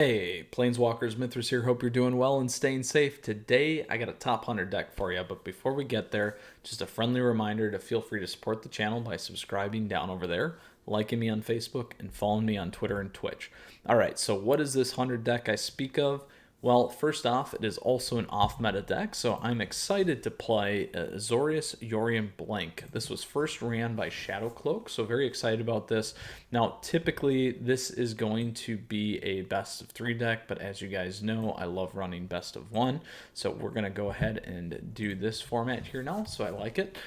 Hey, Planeswalkers, Mythras here. Hope you're doing well and staying safe. Today, I got a top 100 deck for you, but before we get there, just a friendly reminder to feel free to support the channel by subscribing down over there, liking me on Facebook, and following me on Twitter and Twitch. All right, so what is this 100 deck I speak of? Well, first off, it is also an off-meta deck, so I'm excited to play Azorius Yorion Blank. This was first ran by shadowcloak, so very excited about this. Now, typically, this is going to be a best of 3 deck, but as you guys know, I love running best of 1, so we're going to go ahead and do this format here now, so I like it.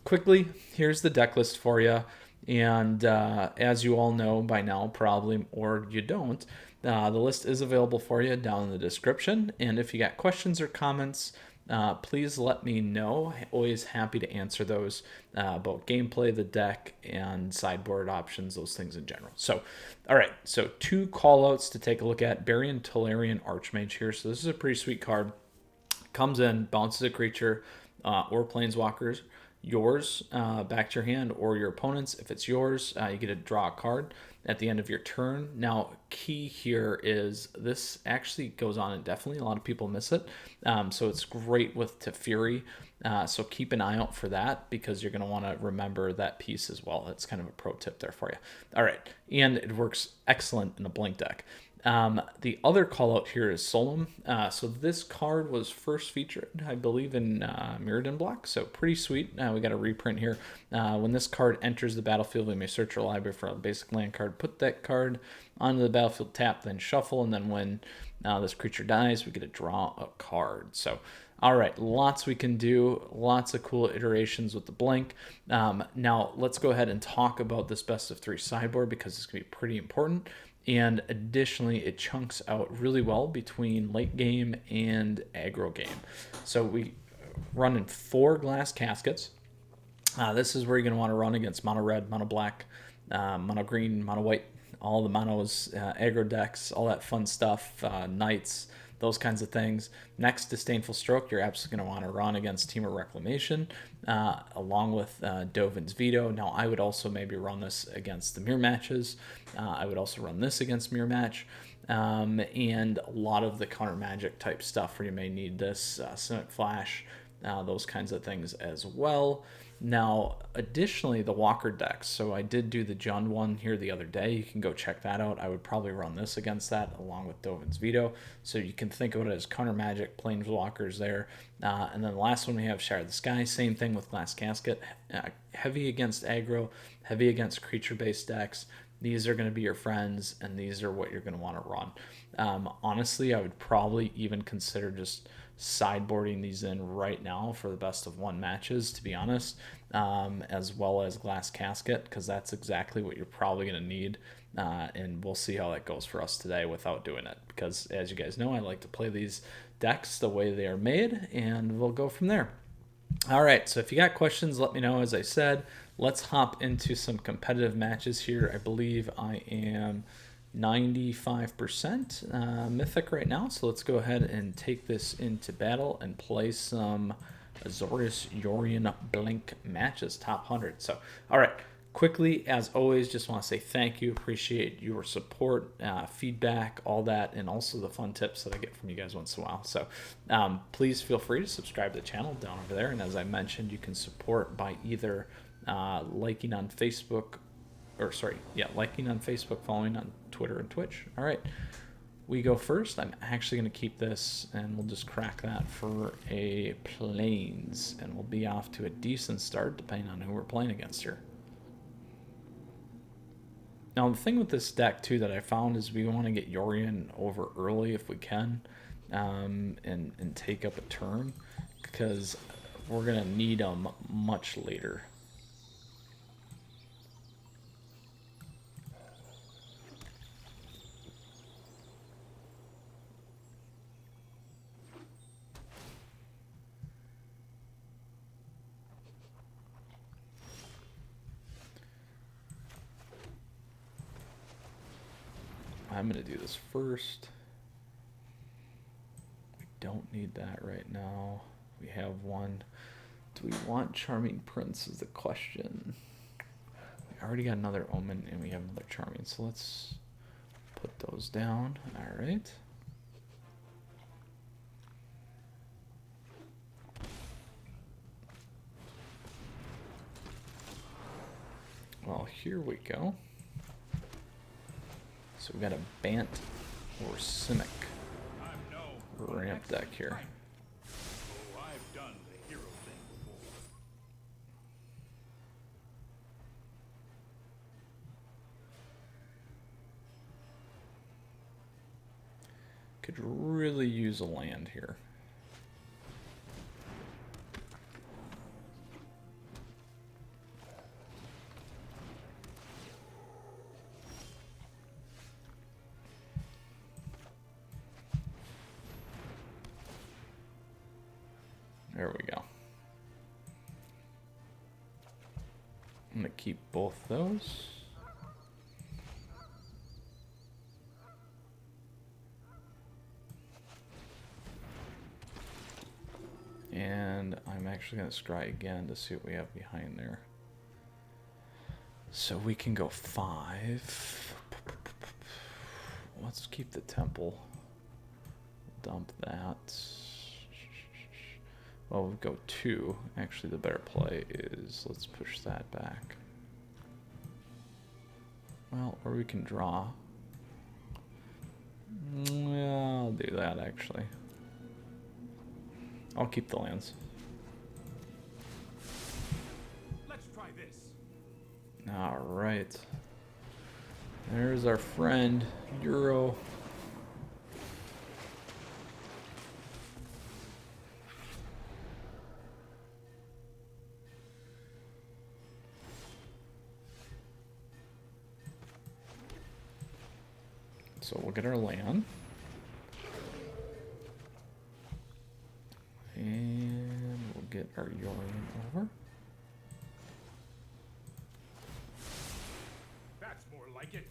Quickly, here's the deck list for you. And as you all know by now, probably, or you don't, the list is available for you down in the description. And if you got questions or comments, please let me know. Always happy to answer those about gameplay, the deck, and sideboard options, those things in general. So, all right, so 2 callouts to take a look at. Barian Tolarian Archmage here. So this is a pretty sweet card. Comes in, bounces a creature or planeswalkers. Yours back to your hand or your opponent's. If it's yours, you get to draw a card at the end of your turn. Now, key here is this actually goes on indefinitely. A lot of people miss it. So it's great with Teferi. So keep an eye out for that because you're going to want to remember that piece as well. That's kind of a pro tip there for you. All right. And it works excellent in a Blink deck. The other call out here is Solemn. So this card was first featured, I believe, in Mirrodin Block. So pretty sweet. We got a reprint here. When this card enters the battlefield, we may search our library for a basic land card, put that card onto the battlefield, tap, then shuffle, and then when this creature dies, we get to draw a card. So, all right, lots we can do, lots of cool iterations with the Blink. Now, let's go ahead and talk about this best of 3 sideboard because it's going to be pretty important. And additionally, it chunks out really well between late game and aggro game. So we run in 4 glass caskets. This is where you're going to want to run against mono red, mono black, mono green, mono white, all the monos, aggro decks, all that fun stuff, knights, those kinds of things. Next, Disdainful Stroke, you're absolutely going to want to run against Temur Reclamation, along with Dovin's Veto. Now, I would also maybe run this against the mirror matches. I would also run this against mirror match. And a lot of the counter magic type stuff where you may need this, Simic Flash, those kinds of things as well. Now, additionally, the Walker decks. So I did do the Jund one here the other day. You can go check that out. I would probably run this against that along with Dovin's Veto. So you can think of it as counter magic, planeswalkers there. And then the last one we have Shatter the Sky. Same thing with Glass Casket. Heavy against aggro, heavy against creature-based decks. These are going to be your friends, and these are what you're going to want to run. Honestly, I would probably even consider just sideboarding these in right now for the best of 1 matches, to be honest, as well as Glass Casket, because that's exactly what you're probably going to need. And we'll see how that goes for us today without doing it, because as you guys know, I like to play these decks the way they are made, and we'll go from there. All right, so if you got questions, let me know. As I said, let's hop into some competitive matches here. I believe I am 95% Mythic right now, so let's go ahead and take this into battle and play some Azorius Yorion Blink matches, top 100. So, all right, quickly, as always, just want to say thank you, appreciate your support, feedback, all that, and also the fun tips that I get from you guys once in a while. So please feel free to subscribe to the channel down over there, and as I mentioned, you can support by either liking on Facebook, liking on Facebook, following on Twitter and Twitch. All right, we go first. I'm actually going to keep this, and we'll just crack that for a Plains, and we'll be off to a decent start depending on who we're playing against here. Now, the thing with this deck, too, that I found is we want to get Yorion over early if we can, and take up a turn, because we're going to need them much later. I'm going to do this first. We don't need that right now. We have one. Do we want Charming Prince is the question. We already got another Omen and we have another Charming. So let's Put those down. All right. Well, here we go. So we've got a Bant or Simic ramp deck here. Oh, I've done the hero thing before. Could really use a land here. There we go. I'm gonna keep both those. And I'm actually gonna scry again to see what we have behind there. So we can go 5. Let's keep the temple. Dump that. Well, we'll go 2. Actually, the better play is let's push that back. Well, or we can draw. Yeah, I'll do that actually. I'll keep the lands. Let's try this. All right. There's our friend Euro. So we'll get our land. And we'll get our Yorion over. That's more like it.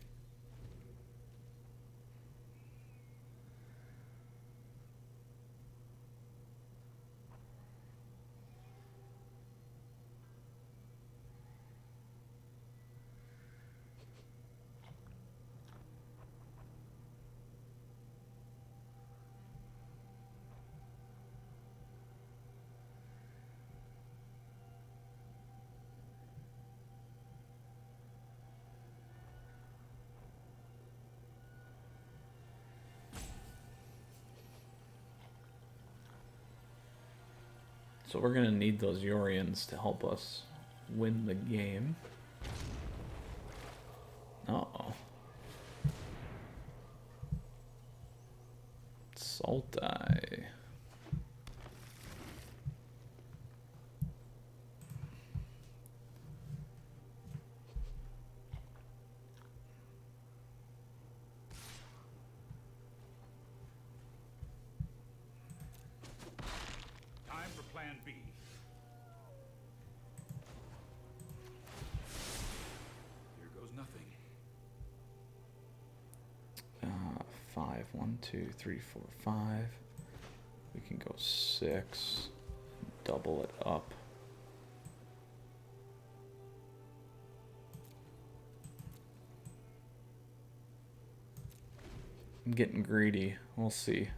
So we're going to need those Yorions to help us win the game. Uh-oh. Sultai. Time for plan B. Here goes nothing. 5. 1, 2, 3, 4, 5. We can go 6. Double it up. I'm getting greedy. We'll see.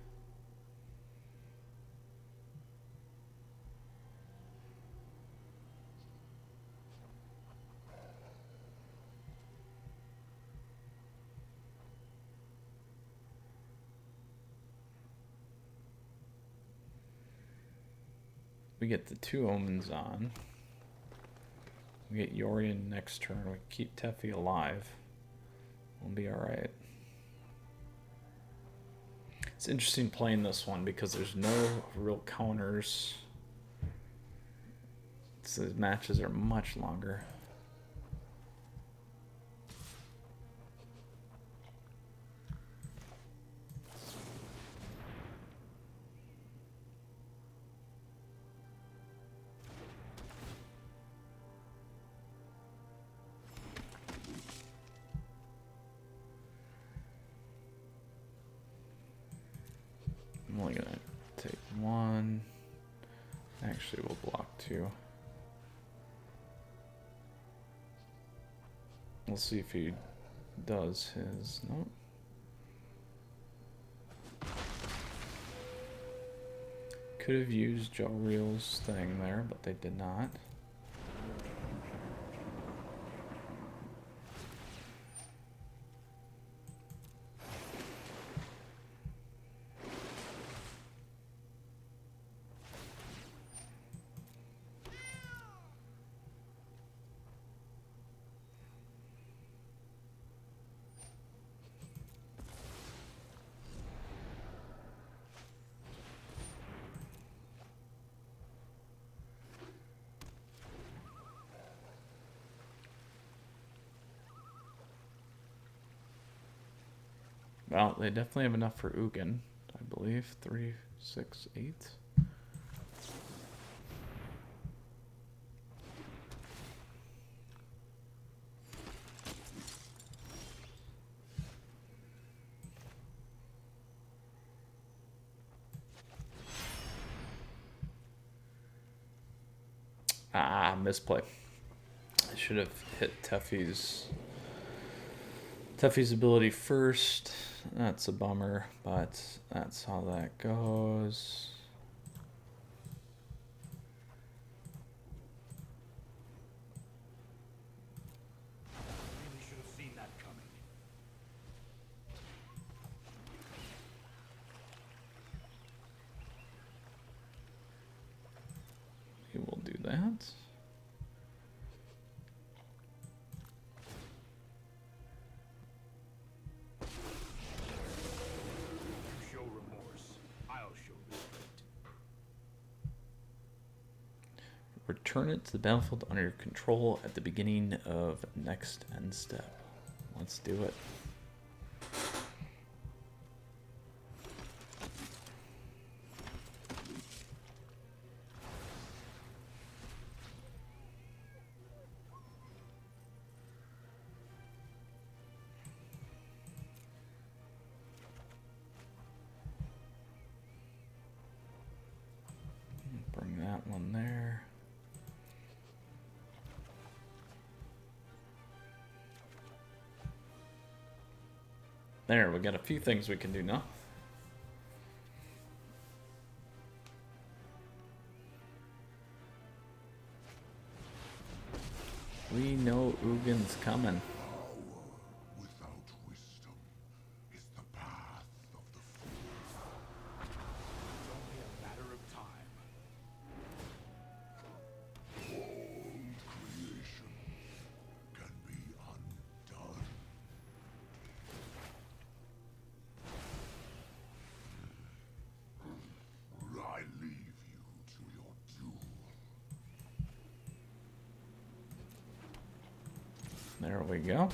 We get the 2 omens on. We get Yorion next turn. We keep Teffi alive. We'll be alright. It's interesting playing this one because there's no real counters. So the matches are much longer. I'm only gonna take 1. Actually, we'll block 2. We'll see if he does his. Nope. could have used Joe Reel's thing there, but they did not. Well, they definitely have enough for Ugin, I believe. 3, 6, 8. Ah, misplay. I should have hit Tuffy's ability first. That's a bummer, but that's how that goes. Really should have seen that coming. We will do that. You show remorse, I'll show respect. Return it to the battlefield under your control at the beginning of next end step. Let's do it. Bring that one there. There, we got a few things we can do now. We know Ugin's coming. Power without wisdom is the path of the fool. It's only a matter of time. All creation can be undone. I leave you to your doom. There we go.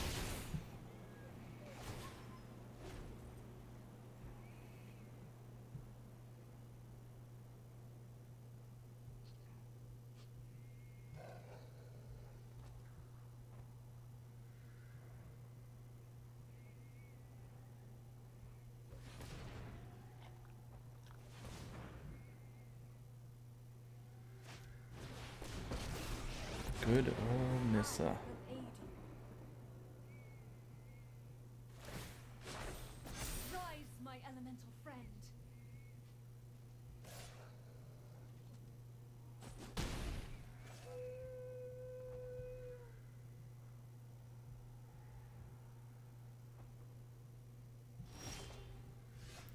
Good old Nissa. Rise, my elemental friend.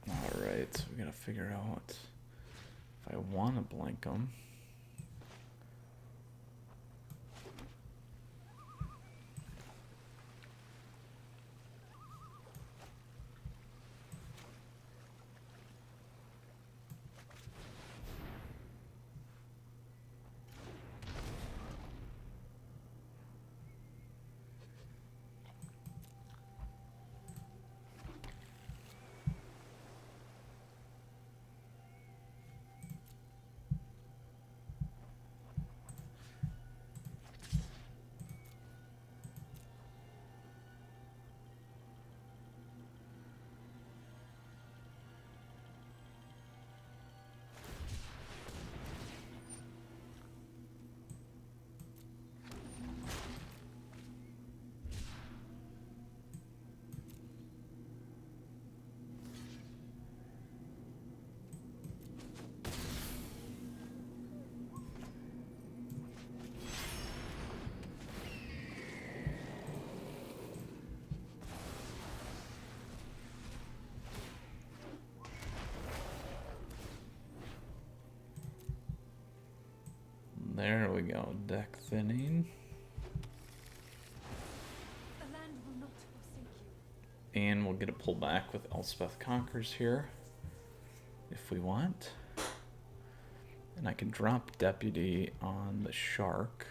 Alright, we gotta figure out if I want to blank them. There we go. Deck thinning. The land will not forsake you. And we'll get a pullback with Elspeth Conquers here. If we want. And I can drop Deputy on the Shark.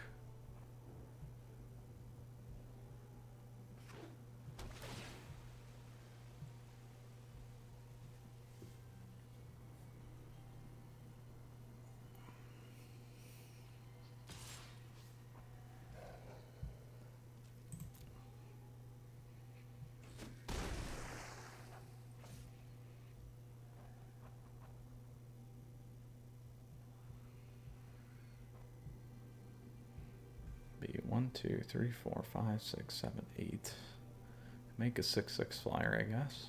Be 1, 2, 3, 4, 5, 6, 7, 8. Make a 6/6 flyer, I guess.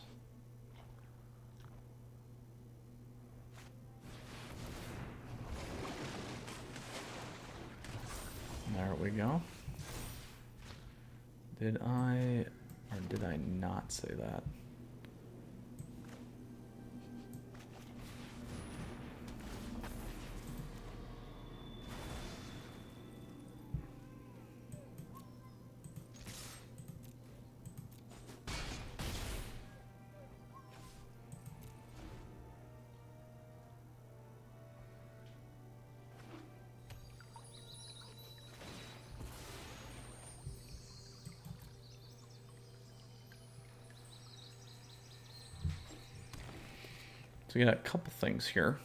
There we go. Did I or did I not say that? So we got a couple things here.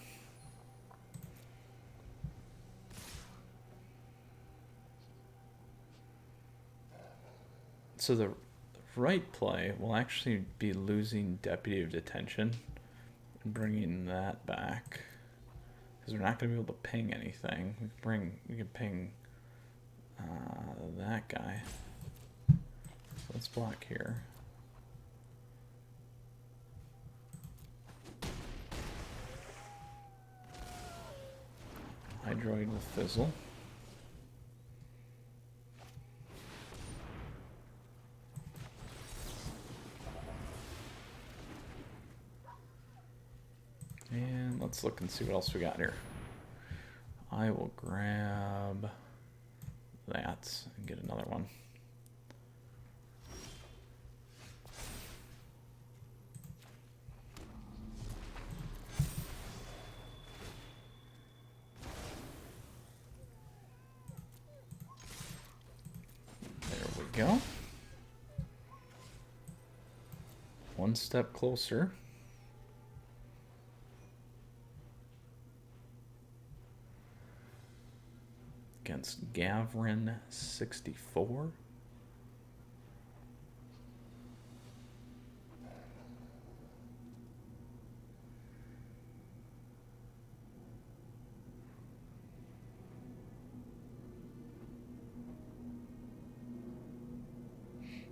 So the right play will actually be losing Deputy of Detention and bringing that back, because we're not going to be able to ping anything. We can ping that guy. So let's block here. Hydroid will fizzle. And let's look and see what else we got here. I will grab that and get another one. Go. One step closer. Against Gavrin 64.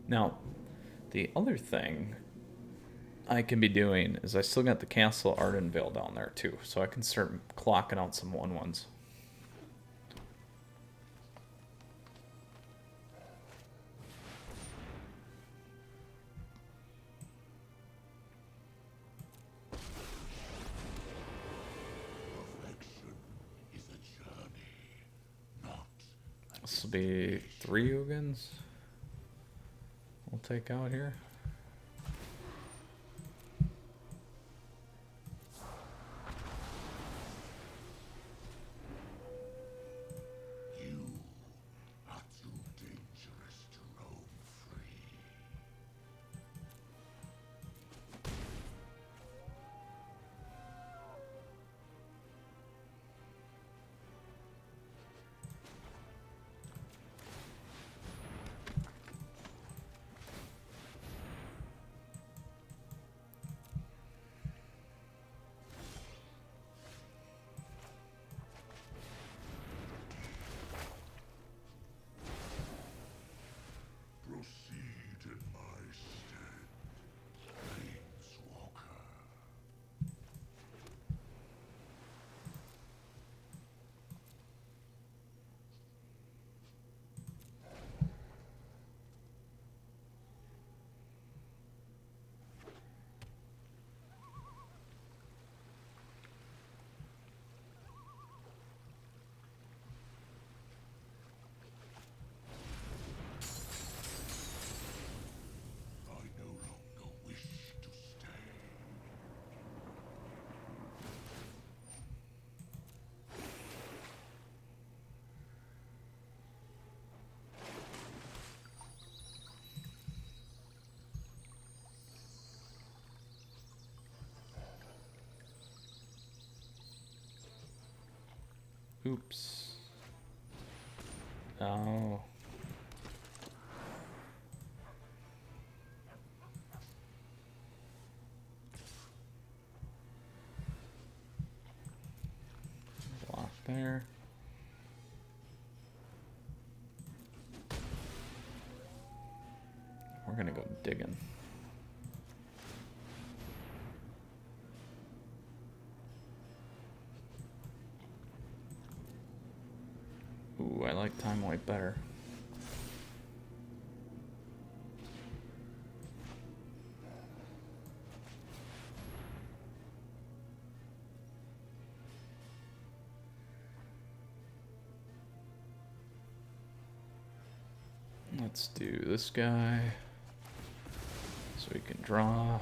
Now, the other thing I can be doing is I still got the Castle Ardenvale down there too, so I can start clocking out some 1/1s. Perfection is a journey, not This will be 3 Ugins. We'll take out here. you are too dangerous to roam free. Oops. Oh. Block there. We're gonna go digging. Ooh, I like Time Wipe better. Let's do this guy so we can draw.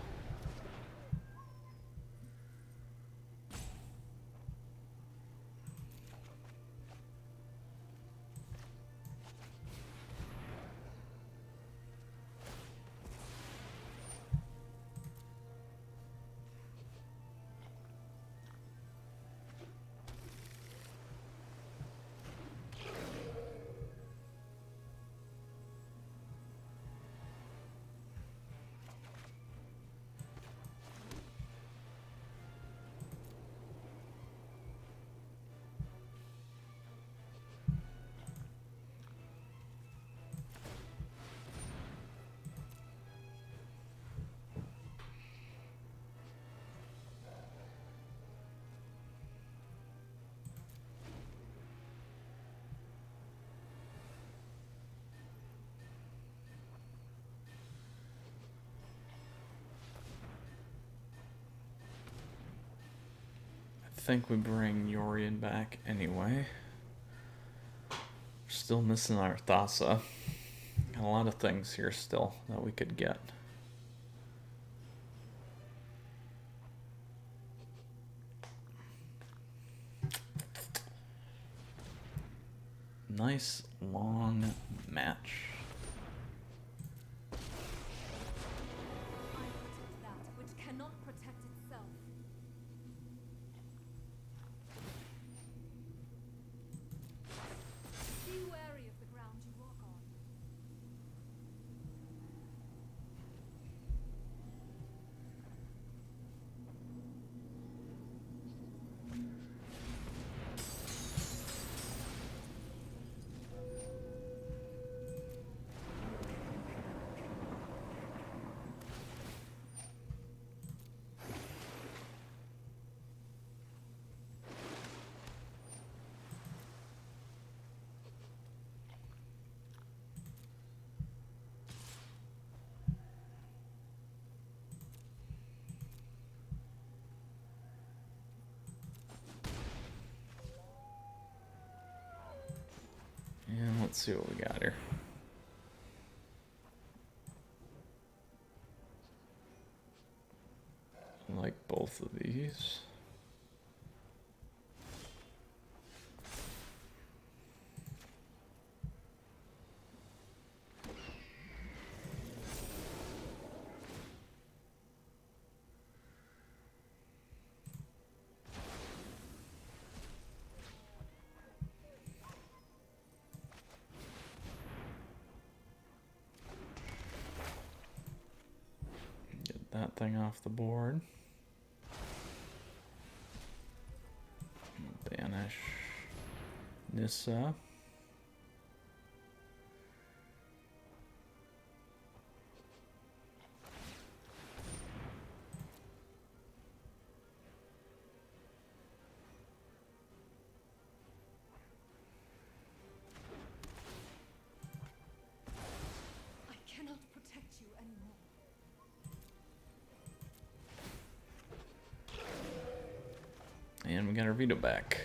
I think we bring Yorion back anyway. Still missing our Thassa. Got a lot of things here still that we could get. Nice long match. I protect that which cannot protect itself. Be wary of the ground you walk on. And let's see what we got here. I like both of these. Get that thing off the board. Banish Nissa. I cannot protect you anymore. And we got our Vito back.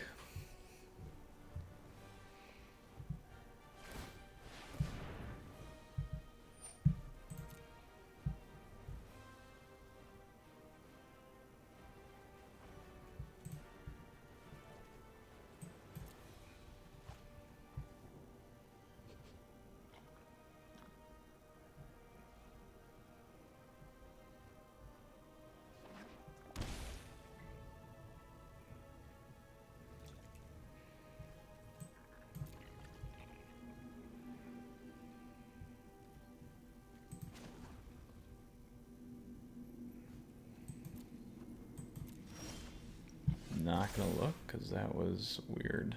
not gonna look because that was weird.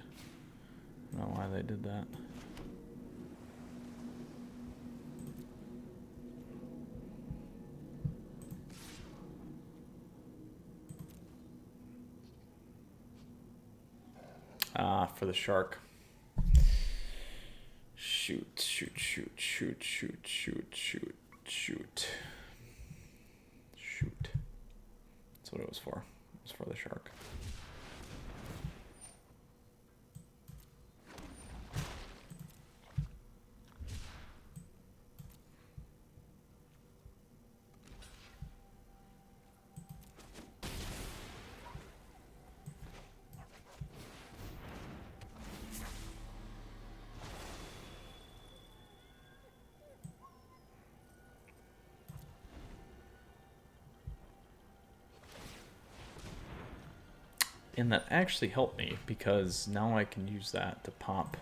I don't know why they did that. Ah, for the shark. Shoot, shoot, shoot, shoot, shoot, shoot, shoot, shoot. Shoot. That's what it was for. It was for the shark. And that actually helped me because now I can use that to pop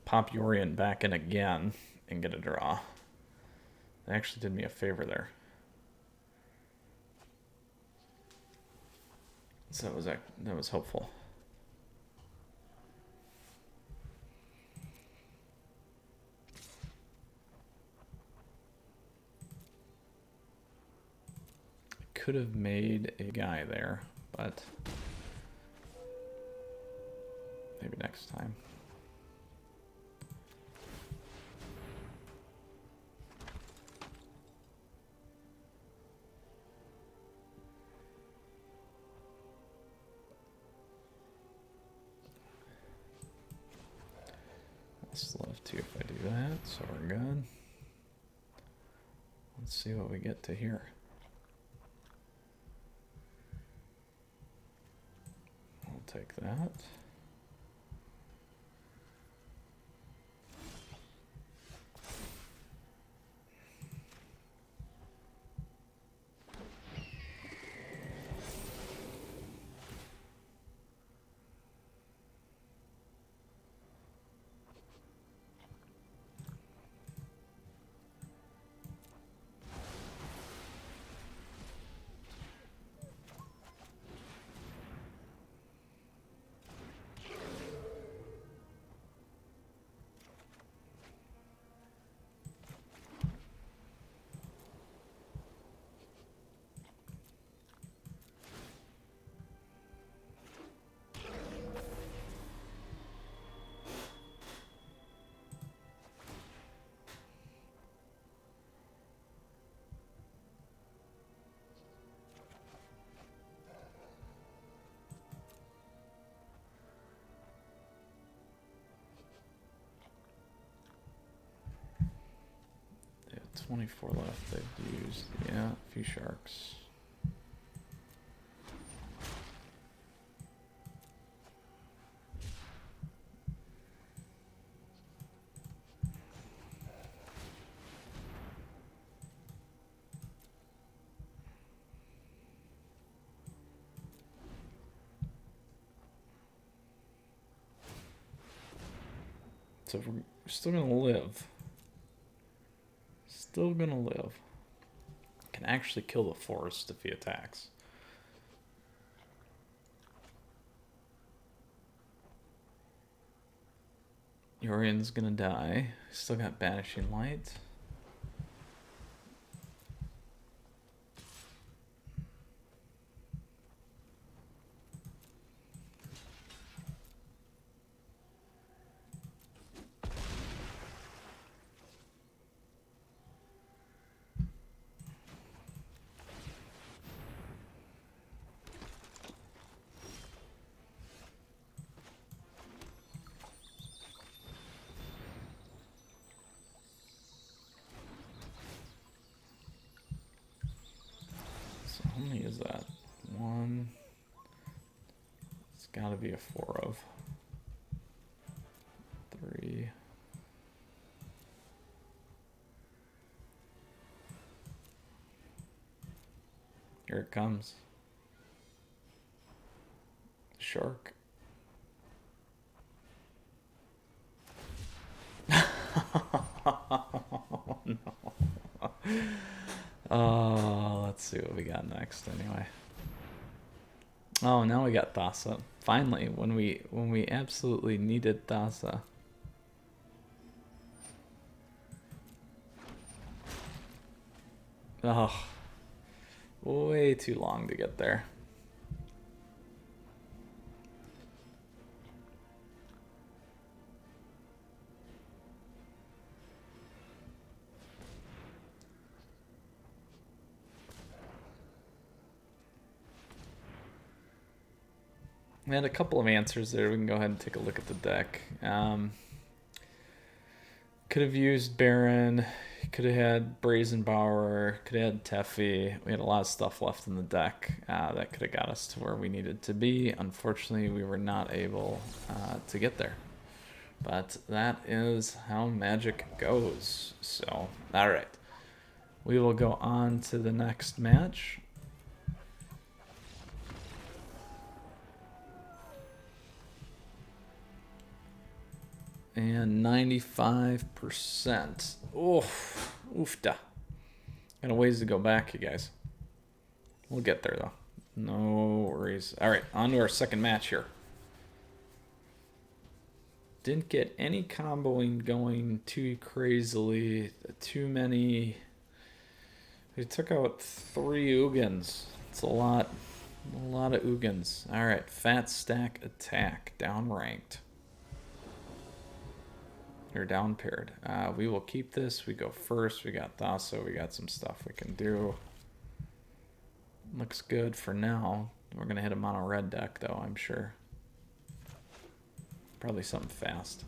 Yorion back in again and get a draw. That actually did me a favor there. So that was helpful. Could have made a guy there, but maybe next time. I'll love to if I do that, so we're good. Let's see what we get to here. I'll take that. They have 24 left. They've used, yeah, a few sharks. So we're still gonna live. Still gonna live. Can actually kill the forest if he attacks. Yorion's gonna die. Still got Banishing Light. How many is that? One. It's gotta be a 4 of. 3. Here it comes. Shark. Oh, no. Oh, let's see what we got next anyway. Oh, now we got Thassa. Finally, when we absolutely needed Thassa. Oh, way too long to get there. We had a couple of answers there. We can go ahead and take a look at the deck. Could have used Baron. Could have had Brazen Bower. Could have had Teffi. We had a lot of stuff left in the deck that could have got us to where we needed to be. Unfortunately, we were not able to get there. But that is how Magic goes. So, all right. We will go on to the next match. And 95%. Oof. Oofda. Got a ways to go back, you guys. We'll get there, though. No worries. All right, on to our second match here. Didn't get any comboing going too crazily. Too many. We took out 3 Ugins. It's a lot. A lot of Ugins. All right, Fat Stack Attack. Downranked. Or down paired. We will keep this. We go first. We got Thassa. We got some stuff we can do. Looks good for now. We're going to hit a mono red deck, though, I'm sure. Probably something fast.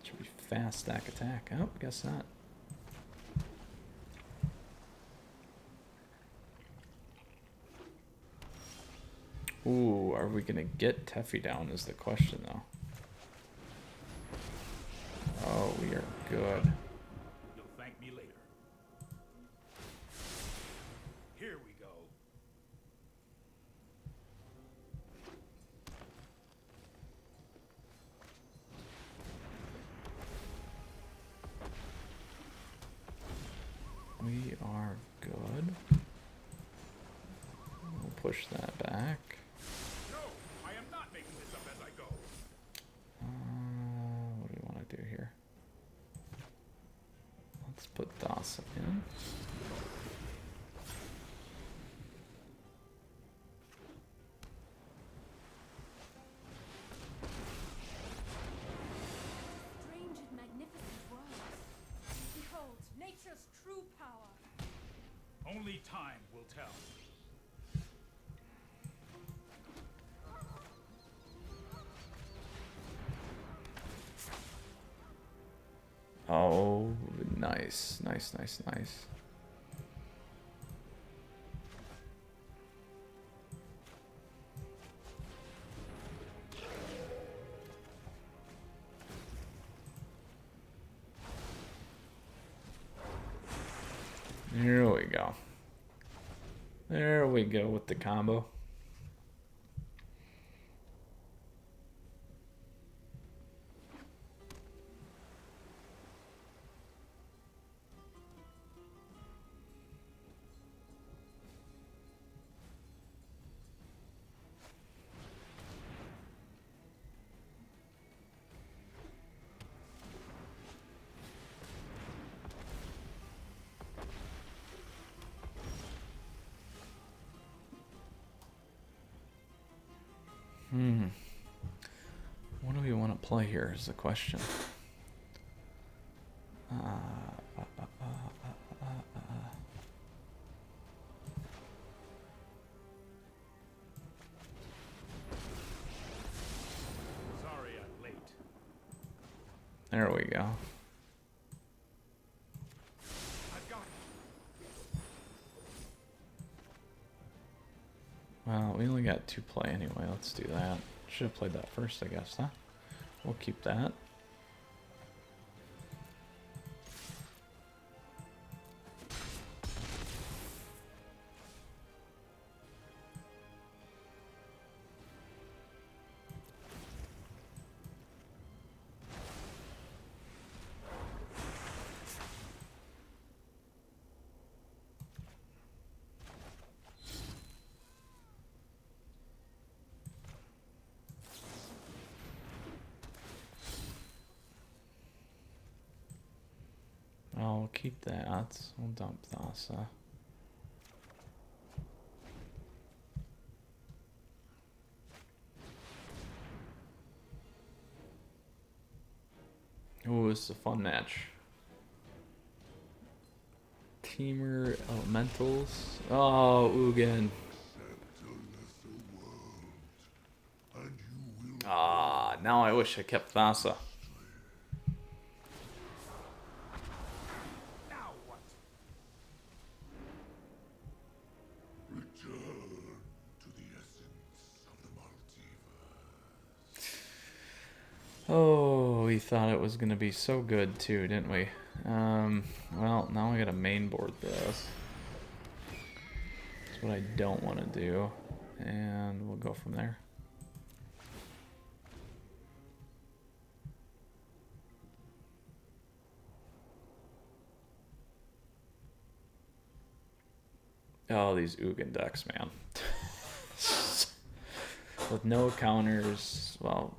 Should be fast stack attack. Oh, guess not. Ooh, are we going to get Teffi down is the question, though. Oh, we are good. You'll thank me later. Here we go. We are good. We'll push that back. No, I am not making this up as I go. What do we want to do here? Let's put Thassa in. Strange and magnificent world. Behold, nature's true power. Only time will tell. Oh, nice, nice, nice, nice. There we go. There we go with the combo. What do we want to play here is the question. Sorry I'm late. There we go. I've got it. Well, we only got 2 play anyway. Let's do that. Should have played that first, I guess, huh? We'll keep that. keep that. We'll dump Thassa. Oh, this is a fun match. Temur Elementals. Oh, Ugin. Ah, now I wish I kept Thassa. Now what? Return to the essence of the multiverse. Oh, we thought it was going to be so good too, didn't we? Well, now I got to main board this. That's what I don't want to do. And we'll go from there. Oh, these Ugin decks, man. With no counters, well,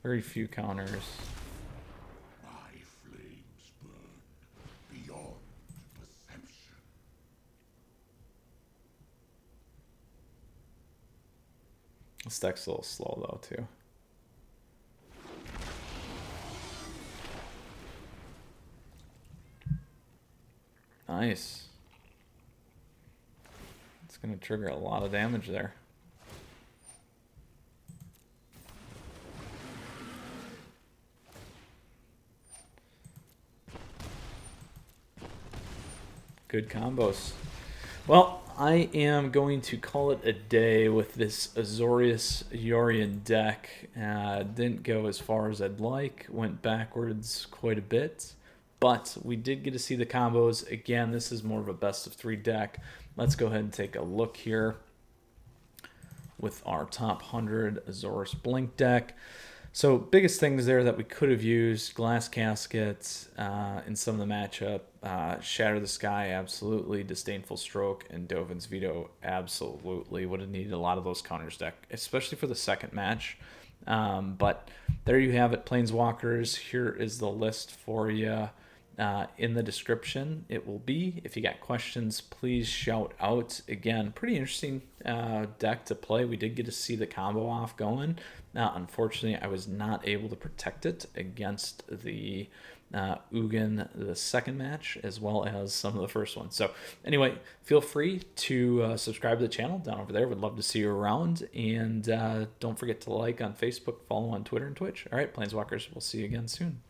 very few counters. My flames burn beyond perception. This deck's a little slow though, too. Nice. It's going to trigger a lot of damage there. Good combos. Well, I am going to call it a day with this Azorius Yorion deck. Didn't go as far as I'd like. Went backwards quite a bit. But we did get to see the combos. Again, this is more of a best of 3 deck. Let's go ahead and take a look here with our top 100 Azorius Blink deck. So biggest things there that we could have used: Glass Casket in some of the matchup, Shatter the Sky, absolutely, Disdainful Stroke, and Dovin's Veto, absolutely. Would have needed a lot of those counters deck, especially for the second match. But there you have it, Planeswalkers. Here is the list for you. In the description it will be. If you got questions, please shout out. Again, pretty interesting deck to play. We did get to see the combo off going. Unfortunately, I was not able to protect it against the Ugin the second match, as well as some of the first ones. So anyway, feel free to subscribe to the channel down over there. Would love to see you around. And don't forget to like on Facebook, follow on Twitter and Twitch. All right, Planeswalkers, we'll see you again soon.